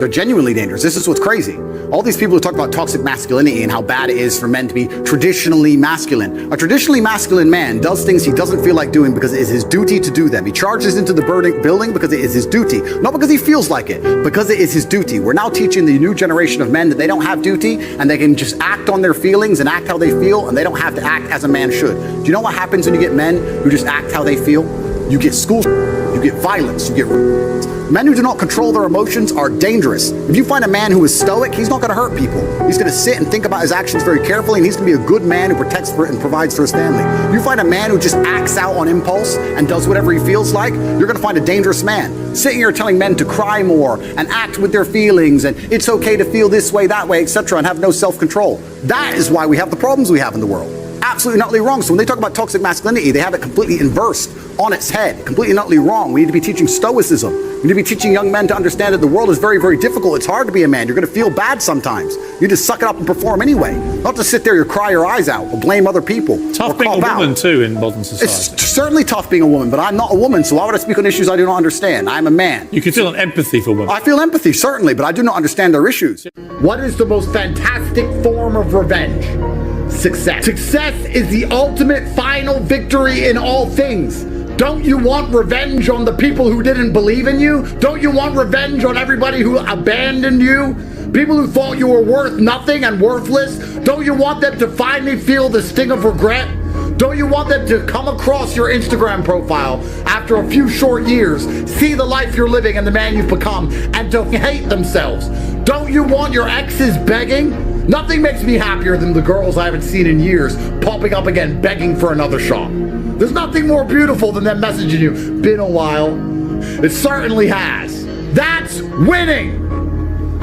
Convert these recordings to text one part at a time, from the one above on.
They're genuinely dangerous. This is what's crazy. All these people who talk about toxic masculinity and how bad it is for men to be traditionally masculine. A traditionally masculine man does things he doesn't feel like doing because it is his duty to do them. He charges into the building because it is his duty. Not because he feels like it, because it is his duty. We're now teaching the new generation of men that they don't have duty and they can just act on their feelings and act how they feel, and they don't have to act as a man should. Do you know what happens when you get men who just act how they feel? You get school, you get violence, you get... Men who do not control their emotions are dangerous. If you find a man who is stoic, he's not going to hurt people. He's going to sit and think about his actions very carefully, and he's going to be a good man who protects for it and provides for his family. You find a man who just acts out on impulse and does whatever he feels like, you're going to find a dangerous man. Sitting here telling men to cry more and act with their feelings and it's okay to feel this way, that way, etc., and have no self-control. That is why we have the problems we have in the world. Absolutely and utterly wrong. So when they talk about toxic masculinity, they have it completely inversed on its head. Completely and utterly wrong. We need to be teaching stoicism. We need to be teaching young men to understand that the world is very, very difficult. It's hard to be a man. You're going to feel bad sometimes. You need to suck it up and perform anyway. Not to sit there and cry your eyes out or blame other people. Tough being a woman too in modern society. It's certainly tough being a woman, but I'm not a woman, so why would I speak on issues I do not understand? I'm a man. You can feel an empathy for women. I feel empathy, certainly, but I do not understand their issues. What is the most fantastic form of revenge? Success. Success is the ultimate final victory in all things. Don't you want revenge on the people who didn't believe in you? Don't you want revenge on everybody who abandoned you? People who thought you were worth nothing and worthless? Don't you want them to finally feel the sting of regret? Don't you want them to come across your Instagram profile after a few short years, see the life you're living and the man you've become, and to hate themselves? Don't you want your exes begging? Nothing makes me happier than the girls I haven't seen in years popping up again begging for another shot. There's nothing more beautiful than them messaging you, been a while. It certainly has. That's winning!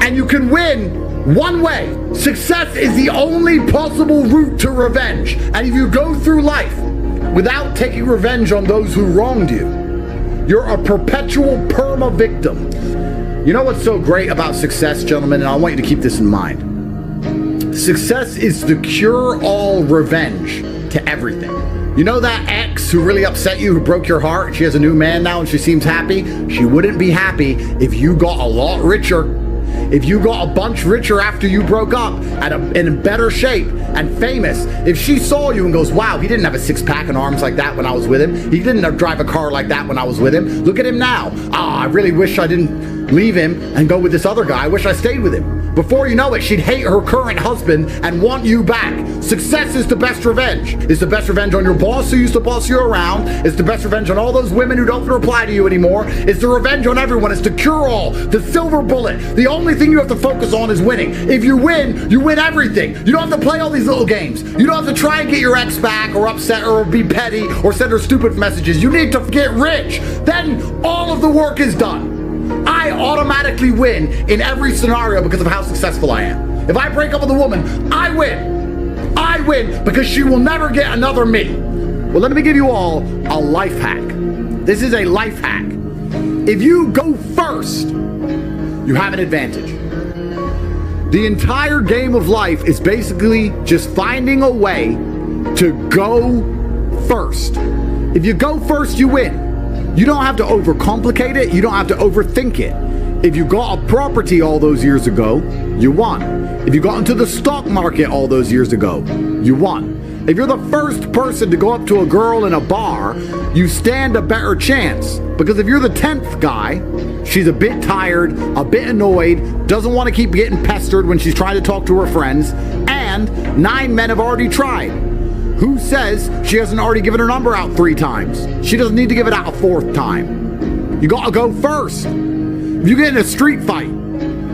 And you can win one way. Success is the only possible route to revenge. And if you go through life without taking revenge on those who wronged you, you're a perpetual perma-victim. You know what's so great about success, gentlemen, and I want you to keep this in mind. Success is the cure-all revenge to everything. You know that ex who really upset you, who broke your heart? She has a new man now and she seems happy. She wouldn't be happy if you got a lot richer. If you got a bunch richer after you broke up and in better shape and famous. If she saw you and goes, wow, he didn't have a six-pack and arms like that when I was with him. He didn't drive a car like that when I was with him. Look at him now. I really wish I didn't leave him and go with this other guy. I wish I stayed with him. Before you know it, she'd hate her current husband and want you back. Success is the best revenge. It's the best revenge on your boss who used to boss you around. It's the best revenge on all those women who don't reply to you anymore. It's the revenge on everyone. It's the cure-all, the silver bullet. The only thing you have to focus on is winning. If you win everything. You don't have to play all these little games. You don't have to try and get your ex back or upset her or be petty or send her stupid messages. You need to get rich. Then all of the work is done. I automatically win in every scenario because of how successful I am. If I break up with a woman, I win. I win because she will never get another me. Well, let me give you all a life hack. This is a life hack. If you go first, you have an advantage. The entire game of life is basically just finding a way to go first. If you go first, you win. You don't have to overcomplicate it. You don't have to overthink it. If you got a property all those years ago, you won. If you got into the stock market all those years ago, you won. If you're the first person to go up to a girl in a bar, you stand a better chance. Because if you're the 10th guy, she's a bit tired, a bit annoyed, doesn't want to keep getting pestered when she's trying to talk to her friends, and 9 men have already tried. Who says she hasn't already given her number out 3 times? She doesn't need to give it out a 4th time. You gotta go first. If you get in a street fight,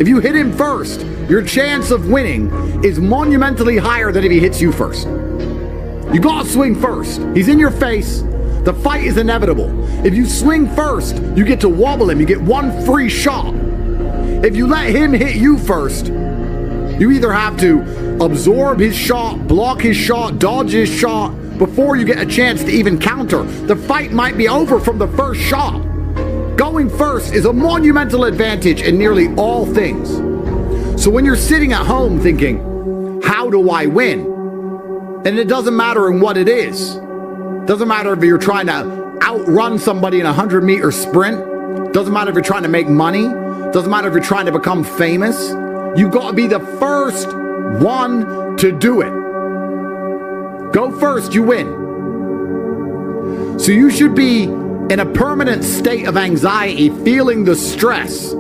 if you hit him first, your chance of winning is monumentally higher than if he hits you first. You gotta swing first. He's in your face. The fight is inevitable. If you swing first, you get to wobble him. You get 1 free shot. If you let him hit you first, you either have to absorb his shot, block his shot, dodge his shot before you get a chance to even counter. The fight might be over from the first shot. Going first is a monumental advantage in nearly all things. So when you're sitting at home thinking, how do I win? And it doesn't matter in what it is. Doesn't matter if you're trying to outrun somebody in a 100-meter sprint. Doesn't matter if you're trying to make money. Doesn't matter if you're trying to become famous. You've got to be the first one to do it. Go first, you win. So you should be in a permanent state of anxiety, feeling the stress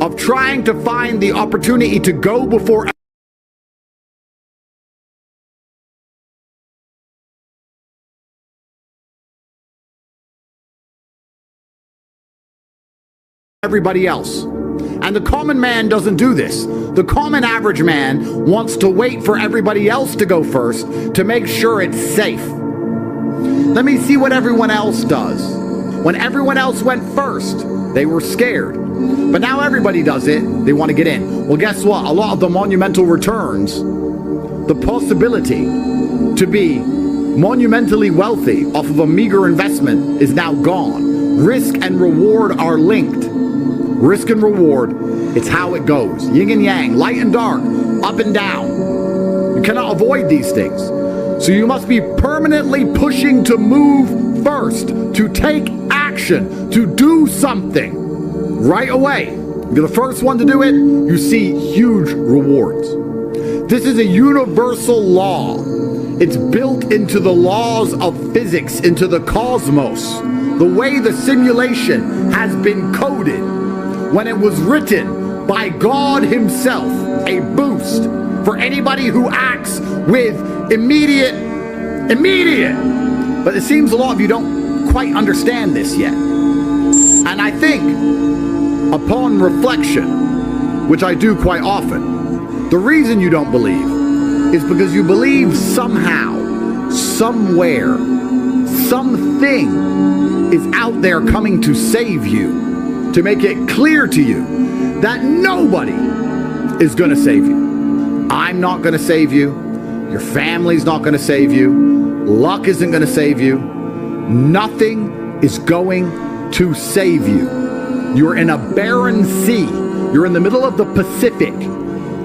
of trying to find the opportunity to go before everybody else. And the common man doesn't do this. The common average man wants to wait for everybody else to go first to make sure it's safe. Let me see what everyone else does. When everyone else went first, they were scared. But now everybody does it, they want to get in. Well, guess what? A lot of the monumental returns, the possibility to be monumentally wealthy off of a meager investment is now gone. Risk and reward are linked. Risk and reward, it's how it goes. Yin and yang, light and dark, up and down. You cannot avoid these things. So you must be permanently pushing to move first, to take action, to do something right away. You're the first one to do it, you see huge rewards. This is a universal law. It's built into the laws of physics, into the cosmos. The way the simulation has been coded when it was written by God himself, a boost for anybody who acts with immediate. But it seems a lot of you don't quite understand this yet. And I think, upon reflection, which I do quite often, the reason you don't believe is because you believe somehow, somewhere, something is out there coming to save you, to make it clear to you that nobody is going to save you. I'm not going to save you. Your family's not going to save you. Luck isn't going to save you. Nothing is going to save you. You're in a barren sea. You're in the middle of the Pacific.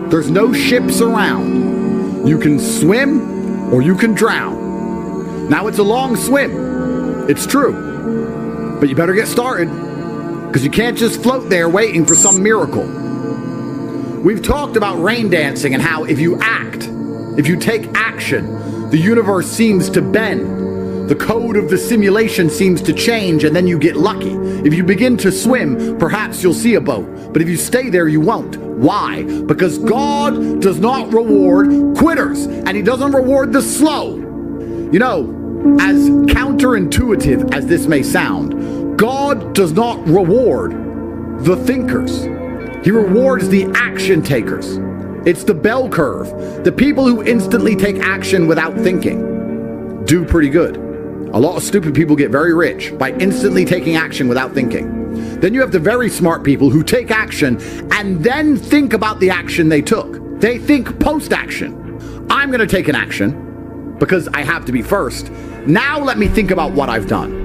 There's no ships around. You can swim or you can drown. Now, it's a long swim. It's true. But you better get started, because you can't just float there waiting for some miracle. We've talked about rain dancing and how if you act, if you take action, the universe seems to bend. The code of the simulation seems to change, and then you get lucky. If you begin to swim, perhaps you'll see a boat. But if you stay there, you won't. Why? Because God does not reward quitters, and he doesn't reward the slow. You know, as counterintuitive as this may sound, God does not reward the thinkers. He rewards the action takers. It's the bell curve. The people who instantly take action without thinking do pretty good. A lot of stupid people get very rich by instantly taking action without thinking. Then you have the very smart people who take action and then think about the action they took. They think post-action. I'm going to take an action because I have to be first. Now let me think about what I've done.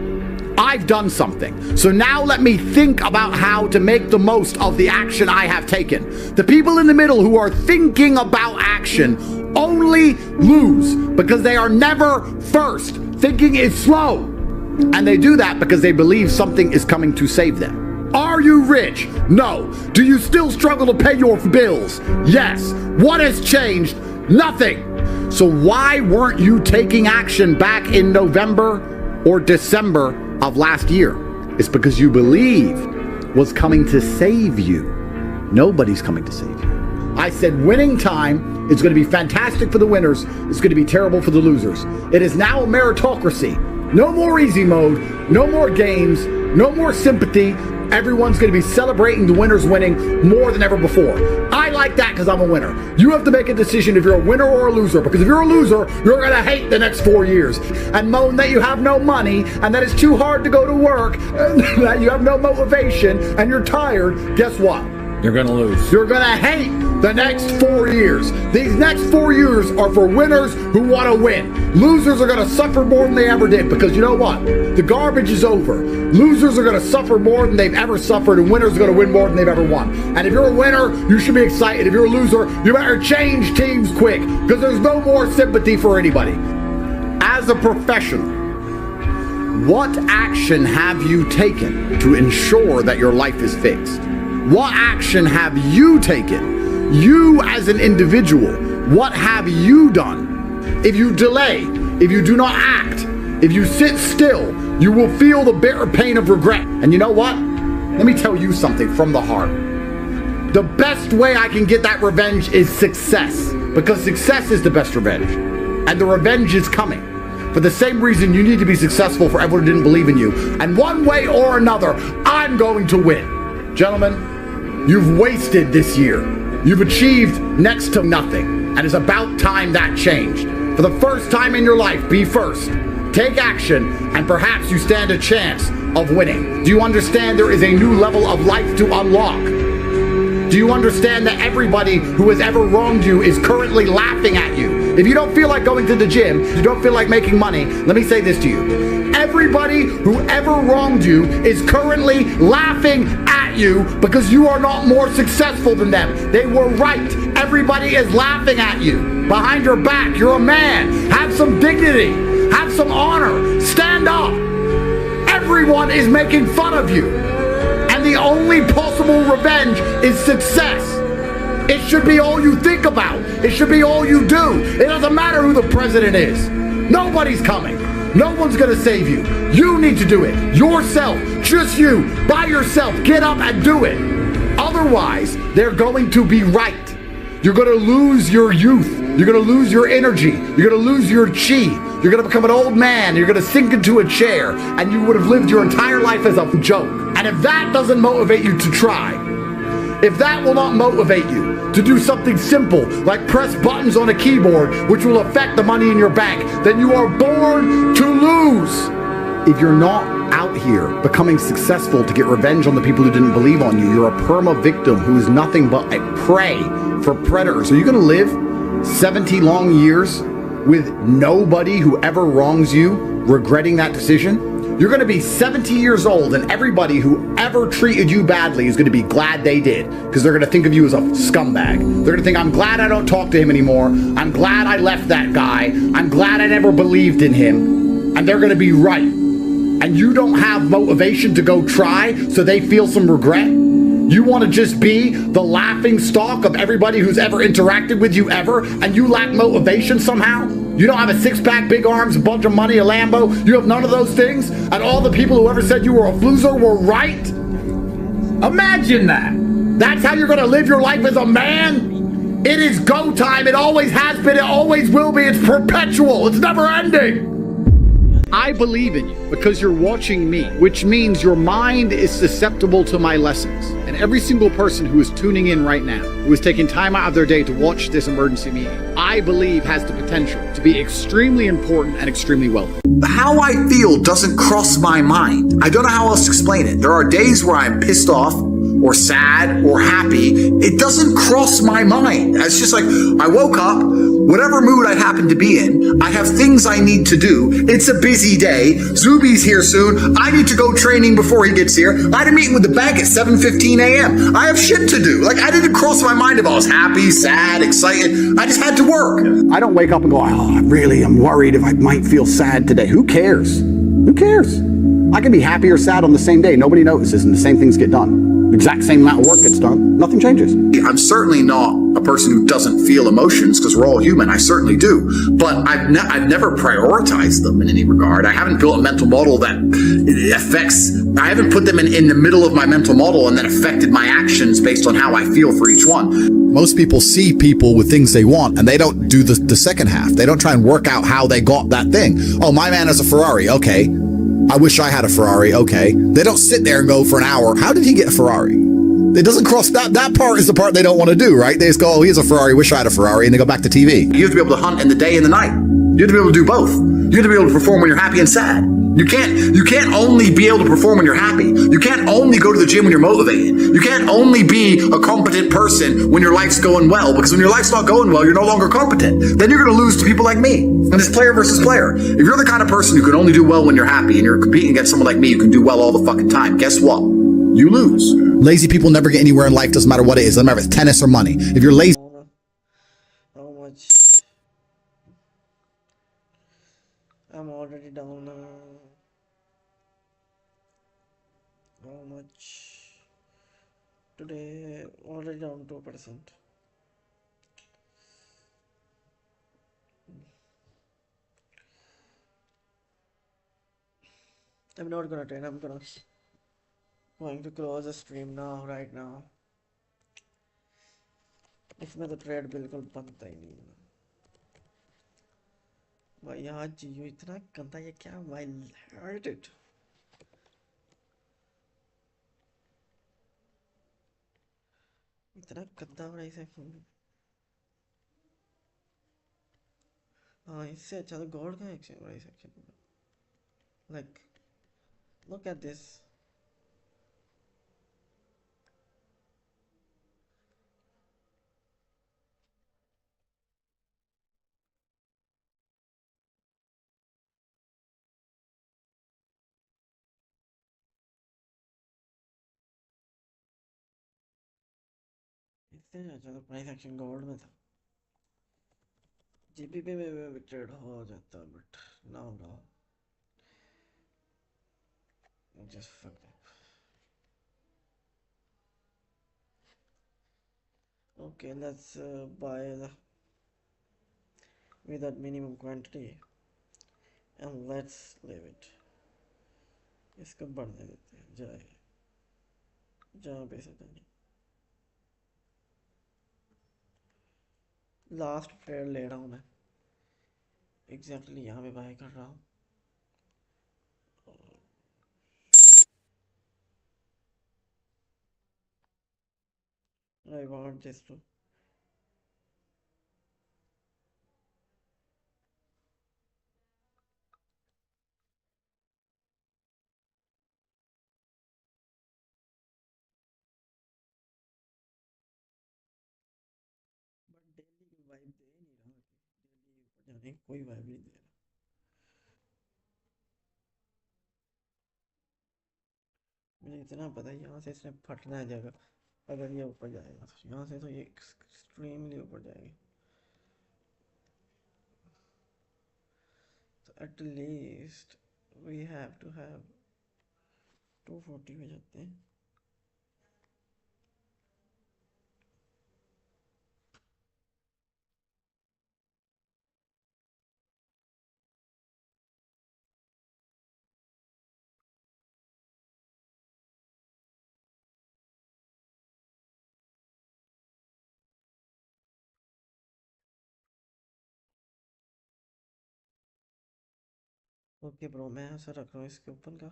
I've done something. So now let me think about how to make the most of the action I have taken. The people in the middle who are thinking about action only lose because they are never first. Thinking is slow. And they do that because they believe something is coming to save them. Are you rich? No. Do you still struggle to pay your bills? Yes. What has changed? Nothing. So why weren't you taking action back in November or December of last year? It's because you believe was coming to save you. Nobody's coming to save you. I said winning time is going to be fantastic for the winners. It's going to be terrible for the losers. It is now a meritocracy. No more easy mode, no more games, no more sympathy. Everyone's going to be celebrating the winners winning more than ever before. I like that because I'm a winner. You have to make a decision if you're a winner or a loser, because if you're a loser, you're going to hate the next 4 years and moan that you have no money and that it's too hard to go to work and that you have no motivation and you're tired. Guess what? You're going to lose. You're going to hate the next 4 years. These next 4 years are for winners who want to win. Losers are going to suffer more than they ever did, because you know what? The garbage is over. Losers are going to suffer more than they've ever suffered, and winners are going to win more than they've ever won. And if you're a winner, you should be excited. If you're a loser, you better change teams quick, because there's no more sympathy for anybody. As a professional, what action have you taken to ensure that your life is fixed? What action have you taken? You as an individual, what have you done? If you delay, if you do not act, if you sit still, you will feel the bitter pain of regret. And you know what? Let me tell you something from the heart. The best way I can get that revenge is success, because success is the best revenge. And the revenge is coming. For the same reason you need to be successful for everyone who didn't believe in you. And one way or another, I'm going to win. Gentlemen, you've wasted this year. You've achieved next to nothing. And it's about time that changed. For the first time in your life, be first. Take action, and perhaps you stand a chance of winning. Do you understand there is a new level of life to unlock? Do you understand that everybody who has ever wronged you is currently laughing at you? If you don't feel like going to the gym, you don't feel like making money, let me say this to you. Everybody who ever wronged you is currently laughing at you because you are not more successful than them. They were right. Everybody is laughing at you. Behind your back, you're a man. Have some dignity. Have some honor. Stand up. Everyone is making fun of you. And the only possible revenge is success. It should be all you think about. It should be all you do. It doesn't matter who the president is. Nobody's coming. No one's gonna save you. You need to do it. Yourself. Just you. By yourself. Get up and do it. Otherwise, they're going to be right. You're gonna lose your youth. You're gonna lose your energy. You're gonna lose your chi. You're gonna become an old man. You're gonna sink into a chair. And you would have lived your entire life as a joke. And if that doesn't motivate you to try, if that will not motivate you to do something simple like press buttons on a keyboard which will affect the money in your bank, then you are born to lose. If you're not out here becoming successful to get revenge on the people who didn't believe on you, you're a perma victim who is nothing but a prey for predators. Are you going to live 70 long years with nobody who ever wrongs you regretting that decision? You're going to be 70 years old and everybody who ever treated you badly is going to be glad they did, because they're going to think of you as a scumbag. They're going to think, I'm glad I don't talk to him anymore. I'm glad I left that guy. I'm glad I never believed in him. And they're going to be right. And you don't have motivation to go try, so they feel some regret. You want to just be the laughing stock of everybody who's ever interacted with you ever, and you lack motivation somehow? You don't have a six-pack, big arms, a bunch of money, a Lambo. You have none of those things, and all the people who ever said you were a loser were right? Imagine that. That's how you're going to live your life as a man? It is go time. It always has been. It always will be. It's perpetual. It's never ending. I believe in you because you're watching me, which means your mind is susceptible to my lessons. And every single person who is tuning in right now, who is taking time out of their day to watch this emergency meeting, I believe has the potential to be extremely important and extremely wealthy. How I feel doesn't cross my mind. I don't know how else to explain it. There are days where I'm pissed off or sad or happy. It doesn't cross my mind. It's just like, I woke up, whatever mood I happen to be in, I have things I need to do. It's a busy day. Zuby's here soon. I need to go training before he gets here. I had a meeting with the bank at 7:15 a.m. I have shit to do. Like, I didn't cross my mind if I was happy, sad, excited. I just had to work. I don't wake up and go, oh, I'm worried if I might feel sad today. Who cares? Who cares? I can be happy or sad on the same day. Nobody notices, and the same things get done. The exact same amount of work gets done. Nothing changes. I'm certainly not a person who doesn't feel emotions, because we're all human. I certainly do. But I've never prioritized them in any regard. I haven't built a mental model that affects, I haven't put them in the middle of my mental model and then affected my actions based on how I feel for each one. Most people see people with things they want and they don't do the second half. They don't try and work out how they got that thing. Oh, my man has a Ferrari. Okay. I wish I had a Ferrari. Okay. They don't sit there and go for an hour. How did he get a Ferrari? It doesn't cross that part is the part they don't want to do, right? They just go, oh, he has a Ferrari. Wish I had a Ferrari. And they go back to TV. You have to be able to hunt in the day and the night. You have to be able to do both. You have to be able to perform when you're happy and sad. You can't only be able to perform when you're happy. You can't only go to the gym when you're motivated. You can't only be a competent person when your life's going well, because when your life's not going well, you're no longer competent. Then you're going to lose to people like me. And it's player versus player. If you're the kind of person who can only do well when you're happy and you're competing against someone like me who can do well all the fucking time, guess what? You lose. Lazy people never get anywhere in life, doesn't matter what it is. Doesn't matter if it's tennis or money. If you're lazy, How much? I'm already down now. How much to Today already down 2%. I'm not gonna trade. I'm going to close the stream now, right now. इसमें तो trade बिल्कुल बनता ही नहीं है भाई। यार जियो इतना गंदा, ये क्या भाई, हर्ट इट। इतना गंदा प्राइस एक्शन। हाँ, इससे अच्छा तो गॉड का action price action. Like look at this. इससे अच्छा तो प्राइस एक्शन गॉड में था। जीबीपी में भी ट्रेड हो जाता, but now no, just fuck that. Okay, let's buy with that minimum quantity and let's leave it. इसको बढ़ने देते हैं, जाए जहाँ पैसा जाए। लास्ट ट्रेड ले रहा हूँ मैं, एग्जैक्टली यहाँ पे बाय कर रहा हूँ। I want this to but daily की वाइब दे नहीं रहा। डेली ऊपर जाने की कोई वाइब नहीं दे रहा। मुझे इतना पता है यहाँ से इसने फटना है जगह, अगर ये ऊपर जाएगा तो यहाँ से तो ये एक्सट्रीमली ऊपर जाएगी। तो at least we have to have 240 में जाते हैं। ओके ब्रो, मैं ऐसा रख रहा हूँ इसके ऊपर का,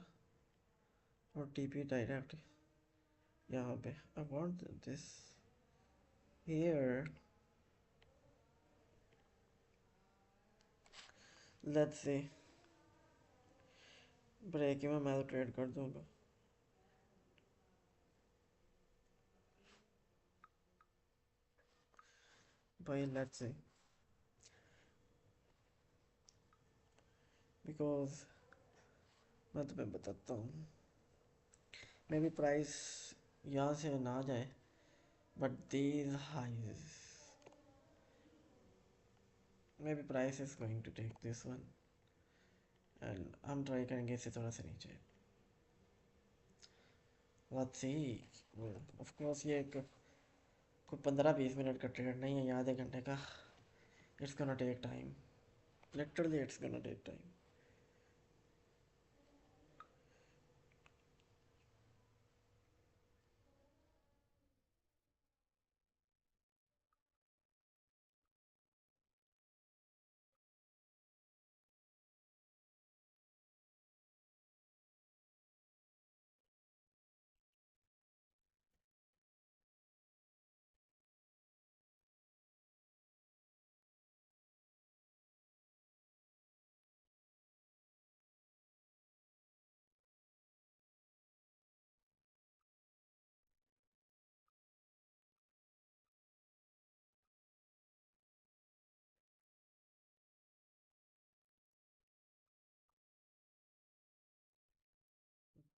और टीपी डायरेक्ट यहाँ पे। I want this here, let's see. Break में मैं तो ट्रेड कर दूंगा। भाई लेट्स सी, बिकॉज मैं तुम्हें बताता हूँ, मे बी प्राइस यहाँ से ना जाए, but these highs, maybe price is going to take this one and हम ट्राई करेंगे इसे थोड़ा सा नीचे। let's see, of course ये एक कोई 15-20 मिनट का ट्रेड नहीं है, आधे घंटे का। it's gonna take time, literally it's gonna take time।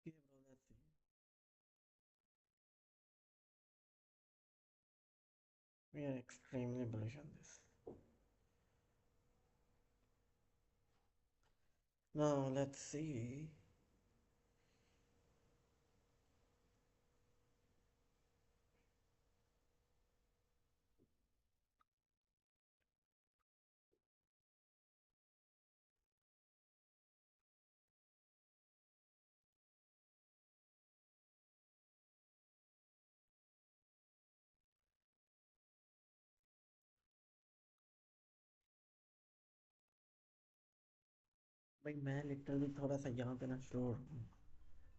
Okay bro, let's see, we are extremely bullish on this। now let's see, भाई मैं लिटरली थोड़ा सा यहाँ पे ना श्योर हूँ.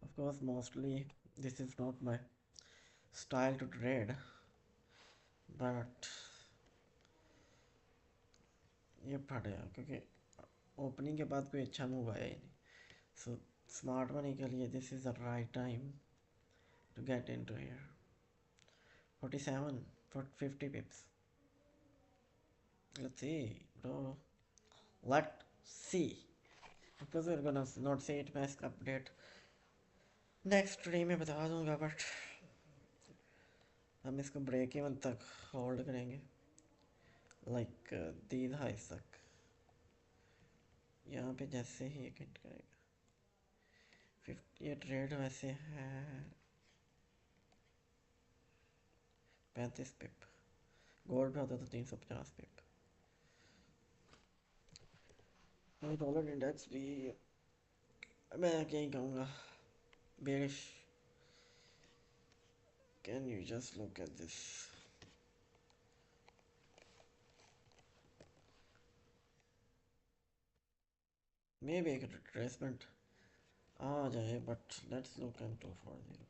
Of course mostly this is not my style to trade, but ये फट गया क्योंकि ओपनिंग के बाद कोई अच्छा मूव आया ही नहीं. सो स्मार्ट मनी के लिए this is the right time to get into here. 47 for 50 pips. Let's see, bro. Let's see. Because we're gonna not see it mask update. Next stream में बता दूंगा, बट हम इसको break even तक hold करेंगे, like these हाइस तक. यहाँ पे जैसे ही एक हिट करेगा 50. ये ट्रेड वैसे है 35 पिप. गोल्ड पे होता था 350 पिप. और डॉलर इंडेक्स भी मैं क्या ही कहूँगा, bearish. Can you just look at this. May be एक रिट्रेसमेंट आ जाए, बट लेट्स लुक एट 240.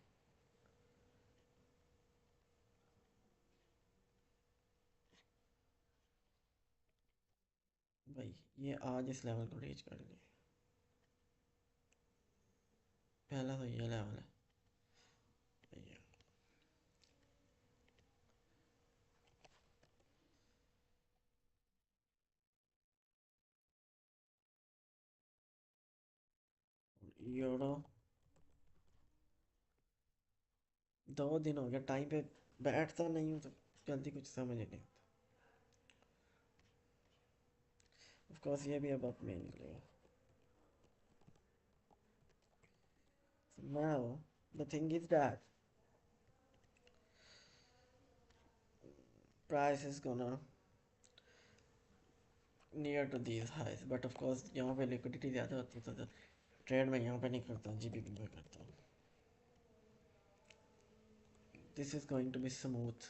भाई ये आज इस लेवल को रीच कर लिए. पहला तो ये लेवल है भैया. यूरो 2 दिन हो गया टाइम पे बैठता नहीं हूँ, तो जल्दी कुछ समझ नहीं आता. ऑफ कोर्स ये भी अब में निकलेगा. Now the thing is that price is gonna near to these highs, but of course यहाँ पे liquidity ज़्यादा होती है, तो ट्रेड में यहाँ पे नहीं करता हूँ, जीबीपी में करता हूँ. This is going to be smooth.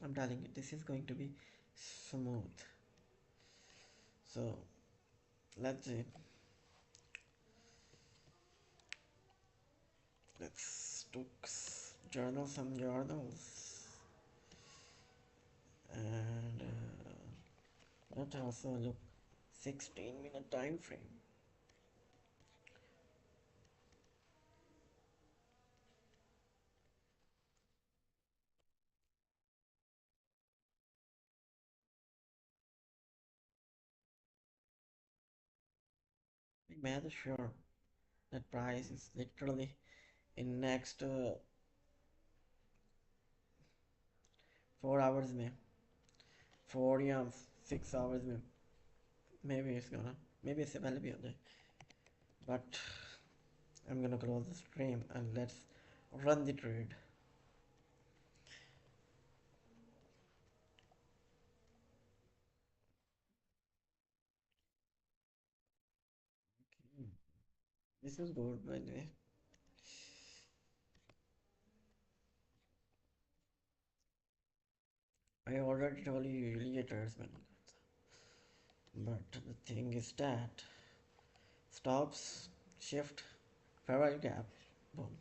I'm telling you, this is going to be smooth. So let's see. Let's took some journals, and let's also look 16-minute time frame. मैं तो sure that price is literally in next 4 hours में, 4 या 6 hours में, maybe इससे पहले भी हो जाए. But I'm gonna close the stream and let's run the trade. This is good, by the way. I already told you usually it hurts, man. But the thing is that stops, shift, parallel gap, boom.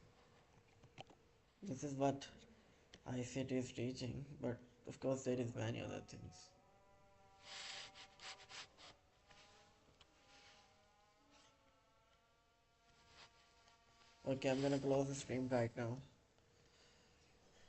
This is what I see it is teaching, but of course there is many other things. Okay, I'm gonna close the stream right now.